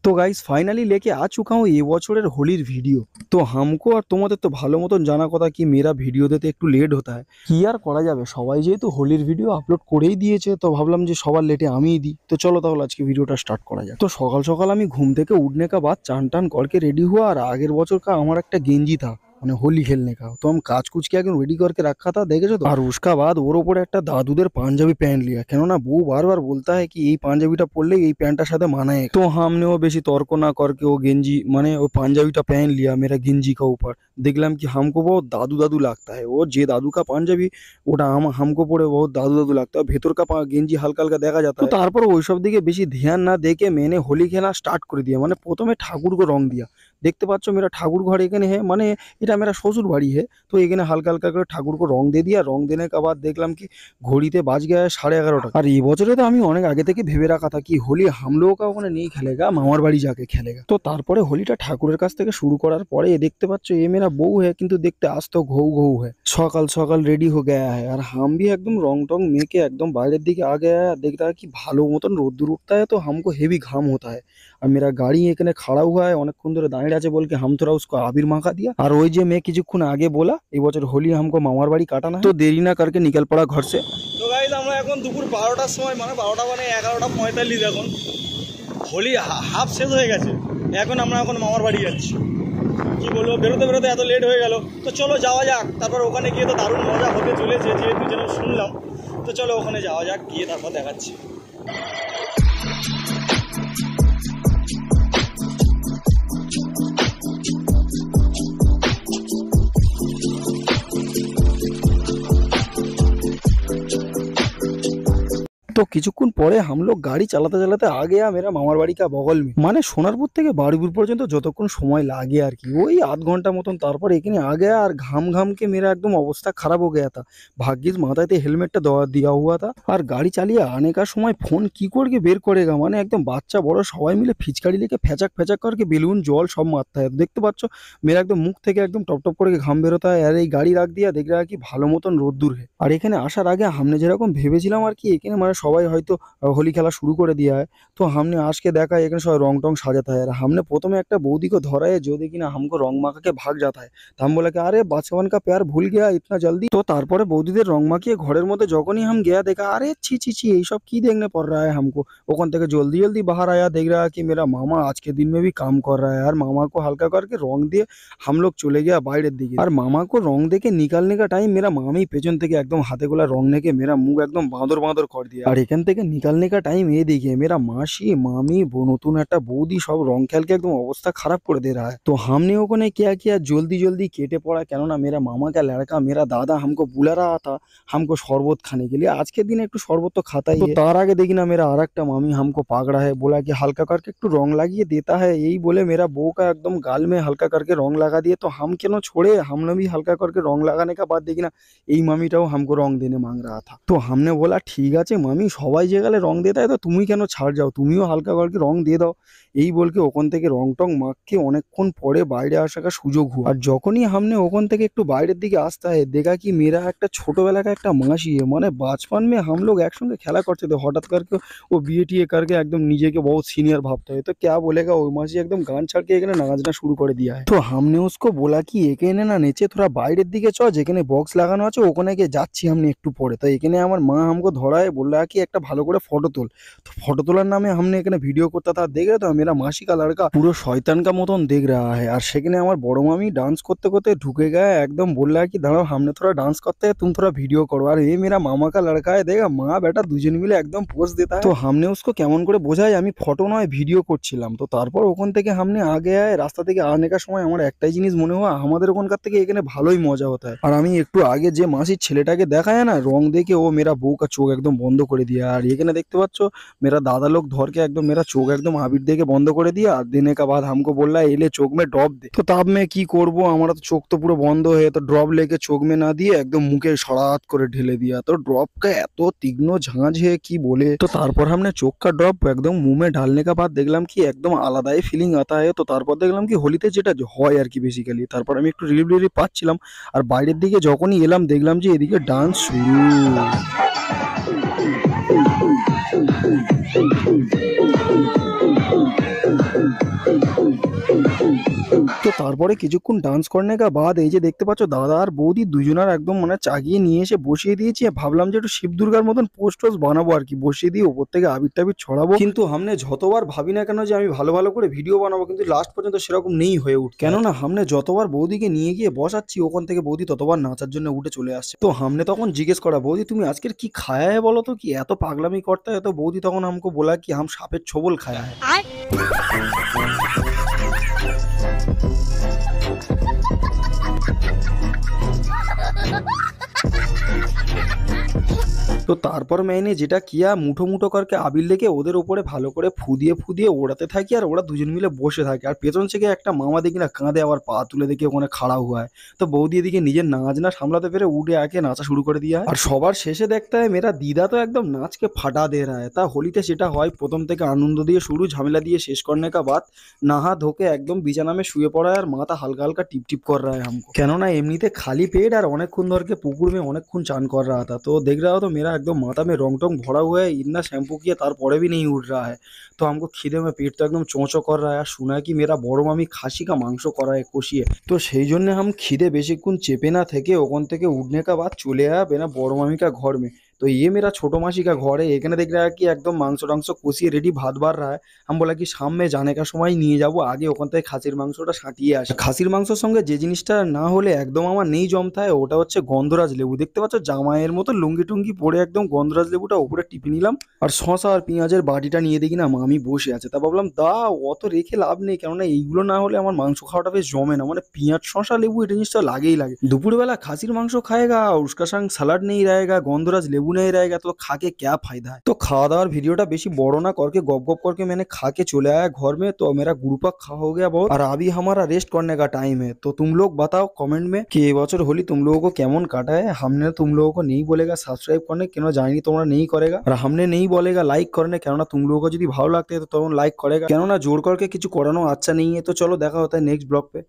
तो guys finally लेके आ चुका हूँ ये বছরের হোলির ভিডিও। তো हमको আর তোমাদের তো ভালো মতন জানা কথা কি মেরা ভিডিও দিতে একটু লেট হতা है, কি আর করা যাবে, সবাই যেহেতু হোলির ভিডিও আপলোড করেই দিয়েছে তো ভাবলাম যে সবার লেটে আমিই দিই। তো চলো তাহলে আজকে ভিডিওটা স্টার্ট করা যাক। তো সকাল সকাল আমি ঘুম থেকে उठने का बाद চান টান करके रेडी हुआ और আগের বছর का আমার একটা গেঞ্জি था মানে होली खेलने का, तो हम काच कुच के एकदम रेडी करके रखा था, देखे तो। और उसका बाद ওর উপরে একটা দাদুদের পাঞ্জাবি প্যান্ট লিয়া, কেননা বউ বারবার बोलता है कि এই পাঞ্জাবিটা পরলে এই প্যান্টটার সাথে মানায়। तो हमने वो बेसी तर्क ना करके वो गेंजी माने वो पांजाबीटा पहन लिया मेरा गेंजी का ऊपर। देखलाम कि हमको बहुत दादू दादू लगता है, वो जे दादू का पांजाबी ওটা हमको পরে बहुत दादू दादू लगता है, ভেতর का गेंजी হালকা হালকা দেখা যাতা है। তো তারপর ওইসব দিকে বেশি ধ্যান না দেখে मैंने হোলি খেলা স্টার্ট করে दिया। মানে প্রথমে ঠাকুরকে রং দিয়া, देखते पाচ্ছ मेरा ठाकुर घर এখানে है, মানে এটা मेरा ससुर बाड़ी है। तो এখানে হালকা হালকা করে ঠাকুর को রং दे दिया। রং देने के बाद देखलाम कि ঘড়িতে বাজ गया 11:30। আর এই বছরে তো আমি অনেক আগে থেকে ভেবে রাখা था कि হোলি हम लोगों का ওখানে नहीं खेलेगा, মামার বাড়ি जाके खेलेगा। তো তারপরে হোলিটা ঠাকুরের কাছ থেকে শুরু করার পরে দেখতে পাচ্ছ ये मेरा बहू है, কিন্তু দেখতে आज तो घो घो है। সকাল সকাল रेडी हो गया है और हम भी एकदम रंग टंग मेके एकदम বাইরের দিকে आ गया है। देखता है कि ভালো মতন রোদ্দুর उठता है तो हमको हेवी घाम होता है। और मेरा गाड़ी এখানে खड़ा हुआ है, অনেকক্ষণ ধরে দাঁড়িয়ে আছে, बोल के हम थोड़ा उसको आबिर माखा दिया। और ওই যে मैं কিছুক্ষণ আগে बोला এই বছর হোলি हमको মামার বাড়ি কাটানা है, तो देरी ना करके निकल पड़ा घर से। তো গাইস আমরা এখন দুপুর 12টার সময়, মানে 12টা মানে 11:45 এখন হোলি হাফ শেষ হয়ে গেছে। এখন আমরা মামার বাড়ি যাচ্ছি। কি বলবো, বেরোতে বেরোতে এত লেট হয়ে গেল। তো চলো যাওয়া যাক, তারপর ওখানে গিয়ে তো দারুণ মজা হতে চলেছে যেহেতু যেন শুনলাম। তো চলো ওখানে যাওয়া যাক, গিয়ে তারপর দেখাচ্ছি। तो কিছুক্ষণ পরে हम लोग গাড়ি চালাতে চালাতে आ गया मेरा মামার বাড়ি का बगल में। মানে সোনারপুর থেকে বারুইপুর পর্যন্ত যতক্ষণ সময় লাগে আর কি, ওই আধ ঘন্টা মতন। তারপর এখানে आ गया और घाम घाम के मेरा एकदम अवस्था खराब हो गया था। भाग्यिस माথায় हेलमेटটা दिया हुआ था। और গাড়ি চালিয়ে आने का समय फोन কি করে বের করেগা, মানে একদম বাচ্চা বড় সবাই মিলে ফিচকারি लेके ফেচাক ফেচাক करके বেলুন জল সব মারता है। দেখতে পাচ্ছ मेरा एकदम মুখ থেকে একদম টপ টপ করে ঘাম বেরোता है। আর এই গাড়ি রাখ দিয়া দেখ রা কি ভালো মতন রোদ্দুর है। আর এখানে আসার আগে हमने যেরকম ভেবেছিলাম আর কি এখানে মানে সবাই হয়তো হোলি খেলা শুরু করে दिया है। तो हमने आज के देखा এখানে সবাই রং টং সাজাता है। हमने প্রথমে একটা বৌদি को धरा है जो देखी ना हमको रंग माखा के भाग जाता है। तो हम बोला कि अरे बचपन का प्यार भूल गया इतना जल्दी। तो তারপরে বৌদিদের রং মাখিয়ে ঘরের মধ্যে যখনই हम गया देखा अरे छी छी छी ये सब की देखने पड़ रहा है हमको। ওখান থেকে जल्दी जल्दी बाहर आया, देख रहा कि मेरा मामा आज के दिन में भी काम कर रहा है। और मामा को हल्का करके रंग दिए हम लोग चले गया বাইরের দিকে। और मामा को रंग देके निकालने का टाइम मेरा मामी পেছন থেকে একদম হাতে গোলা রং নেকে मेरा मुंह एकदम बांदर बांदर कर दिया। और এখান থেকে निकालने का टाइम ये देखिए मेरा मासी मामी नतून একটা বৌদি সব রং খেল के एकदम अवस्था खराब कर दे रहा है। तो हमने ওখানে क्या किया जल्दी जल्दी केटे पड़ा, কেননা मेरा मामा का लड़का मेरा दादा हमको बुला रहा था हमको शरबत खाने के लिए। आज के दिन একটু শরবত তো खाता ही है। तो তার আগে देखी ना मेरा আরেকটা मामी हमको पकड़ा है, बोला कि हल्का करके একটু रंग লাগিয়ে देता है। यही बोले मेरा बहू का एकदम गाल में हल्का करके रंग लगा दिए। तो हम क्यों छोड़े, हमने भी हल्का करके रंग लगाने का बाद देखी ना এই মামিটাও हमको रंग देने मांग रहा था। तो हमने बोला ठीक আছে মামি, সবাই যে গেলে রং देता है तो তুমি কেন ছাড় যাও, তুমিও হালকা করকে রং দিয়ে দাও। এই বলকে ওখান থেকে রং টং মাখকে অনেকক্ষণ পরে বাইরে আসার সুযোগ हुआ। আর যখনই हमने ওখান থেকে একটু বাইরের দিকে আসতে है देखा कि मेरा একটা ছোটবেলা का একটা মাসি है, মানে बचपन में हम लोग একসঙ্গে খেলা করতে थे, হঠাৎ करके वो বিয়ে টিয়ে करके एकदम নিজেকে बहुत सीनियर भावता है। तो क्या बोलेगा ওই মাসি एकदम গান ছাড় के এখানে নাচনা শুরু করে दिया है। तो हमने उसको बोला कि এখানে না নেচে थोड़ा বাইরের দিকে চ, যেখানে বক্স লাগানো আছে ওখানে গিয়ে যাচ্ছি हमने একটু পরে। তো এখানে আমার মা हमको ধরা है, बोल रहा है कि একটা ভালো করে ফটো তোল। तो फोटो তোলার नामे हमने এখানে ভিডিও করতে था, देख रहे तो मेरा मासी का लड़का পুরো শয়তান का মতন देख रहा है। আর সেখানে আমার বড় মামি ডান্স করতে করতে ঢুকে गया, एकदम बोल रहा है कि दाঁড়াও हमने थोड़ा डांस करते हैं तुम थोड़ा वीडियो करो। और ये मेरा मामा का लड़का है, देखा মা বেটা দুজন মিলে একদম পোজ देता है। तो हमने उसको কেমন করে বোঝাই আমি ফটো নয় ভিডিও করছিলাম। তো তারপর ওখান থেকে हमने আগে আয় রাস্তা থেকে আনে का সময় আমার একটাই জিনিস মনে হয় আমাদের ওখানকার থেকে এখানে ভালোই মজা হতা है। আর আমি একটু আগে যে মাসির ছেলেটাকে দেখায় না রং দেখে ও मेरा বউ का চোখ একদম বন্ধ করে दिया। আর এখানে দেখতে পাচ্ছ मेरा दादा लोग धर के एकदम मेरा चोख एकदम आबिर देके बंद कर दिया। देने के बाद हमको बोल रहा है एले चोख में ड्रॉप दे। तो तब मैं की करबो, हमारा तो चोख तो पूरा बंद है। तो ड्रॉप लेके चोख में ना दिए एकदम मुखे सड़ात করে ঢেলে दिया। तो ड्रॉप का এত তীক্ষ্ণ ঝাঁঝ है কি बोले। तो তারপর हमने चोख का ड्रॉप एकदम मुंह में डालने के बाद देखलाম কি একদম আলাদাই ফিলিং आता है। তো তারপর দেখলাম কি হোলিতে যেটা হয় আর কি বেসিক্যালি। তারপর আমি একটু রিলিভ পাচ্ছিলাম আর বাইরের দিকে যখনই এলাম দেখলাম যে এদিকে ডান্স শুরু। তারপরে কিছুক্ষণ ডান্স করনে কা বাদ এই যে দেখতে পাচ্ছ দাদা আর বৌদি দুজনার একদম মানে চাগিয়ে নিয়ে এসে বসিয়ে দিয়েছি। ভাবলাম যে একটু শিব দুর্গার মতন পোস্ট টোস্ট বানাবো আর কি, বসিয়ে দিয়ে ওপর থেকে আবির টাবির ছড়াবো। কিন্তু হামনে যতবার ভাবি না কেন যে আমি ভালো ভালো করে ভিডিও বানাবো, কিন্তু লাস্ট পর্যন্ত সেরকম নেই হয়ে উঠ। কেননা হামনে যতবার বৌদিকে নিয়ে গিয়ে বসাচ্ছি ওখান থেকে বৌদি ততবার নাচার জন্য উঠে চলে আসছে। তো হামনে তখন জিজ্ঞেস করা, বৌদি তুমি আজকের কি খায়া है বলো তো, কি এত পাগলামি করতে হয়? তো বৌদি তখন हमको बोला कि हम সাপের ছোবল খায়া है। तो তারপর मैंने যেটা কিয়া মুঠো মুঠো করকে আবির লেকে ওদের উপরে ভালো করে ফুদিয়ে ফুদিয়ে ওড়াতে থাকি, আর ওরা দুজন মিলে বসে থাকে। আর পেছন থেকে একটা মামা দেখি না কাঁধে আবার পা তুলে দেখে ওখানে খাড়া হুয়া है। তো বৌদি এদিকে নিজের নাচ না সামলাতে পেরে উঠে আকে নাচা শুরু করে দিয়া है। আর সবার শেষে দেখতে হয় মেরা দিদা তো একদম নাচকে ফাটা দে रहा है। তা হোলিতে সেটা হয় প্রথম থেকে আনন্দ দিয়ে শুরু, ঝামেলা দিয়ে শেষ করने का बाद নাহা ধোকে একদম বিছানা में শুয়ে পড়া है আর মাথা হালকা হালকা টিপ টিপ कर रहा है हमको। কেননা এমনিতে খালি পেট আর অনেকক্ষণ ধরকে পুকুর में অনেকক্ষণ চান कर रहा था। तो देख रहा हो तो मेरा एकदम माथा में रोंग टोंग भरा हुआ है, इतना शैम्पू किया तारपरे भी नहीं उठ रहा है। तो हमको খিদে में पेट तो एकदम चोंचो कर रहा है। আর শোনা কি মেরা বড় মামি খাসি का মাংস করা है কষিয়ে। তো সেই জন্য हम খিদে বেশিক্ষণ চেপে না থেকে ওখান থেকে উঠने का बाद চলে आया मेरा বড় মামি का घर में। तो ये मेरा छोटो मासी का घर है। এখানে देख रहा है कि একদম মাংস টাংস কষিয়ে রেডি ভাত বার रहा है। हम बोला कि शाम में जाने का সময় নিয়ে যাব, আগে ওখান থেকে খাসির মাংসটা সাঁটিয়ে আসে। খাসির মাংসের সঙ্গে যে জিনিসটা না হলে একদম আমার নেই জমতা হয় ওটা হচ্ছে গন্ধরাজ লেবু। দেখতে পাচ্ছ জামাইয়ের মতো লুঙ্গি টুঙ্গি পরে একদম গন্ধরাজ লেবুটা উপরে টিপে নিলাম। আর শশা আর পেঁয়াজের বাটিটা নিয়ে দেখি না মামি বসে আছে। তা ভাবলাম দাও অত রেখে লাভ নেই, কেননা এইগুলো না হলে আমার মাংস খাওয়াটা বেশ জমে না। মানে পেঁয়াজ শশা লেবু এটা জিনিসটা লাগেই লাগে। দুপুরবেলা খাসির মাংস খাएगा उसका संग सलाद नहीं रहेगा, गंधराज लेबू नहीं रहेगा, तो खा के क्या फायदा है। तो खाওয়া দাওয়ার ভিডিওটা বেশি বড় না करके गप गप करके मैंने खा के चले आया घर में। तो मेरा गुरुपा खा हो गया बहुत और अभी हमारा रेस्ट करने का टाइम है। तो तुम लोग बताओ कमेंट में कि ये बছর होली तुम लोगों को केमन काटा है। हमने तुम लोगों को नहीं बोलेगा सब्सक्राइब करने, क्यों जानी তোমরা नहीं करेगा, और हमने नहीं बोलेगा लाइक करने, क्यों तुम लोगों को যদি ভালো লাগতে তো তখন লাইক करेगा, क्यों जोड़ करके কিছু করানো अच्छा नहीं है। तो चलो देखा होता है नेक्स्ट ब्लॉग पे।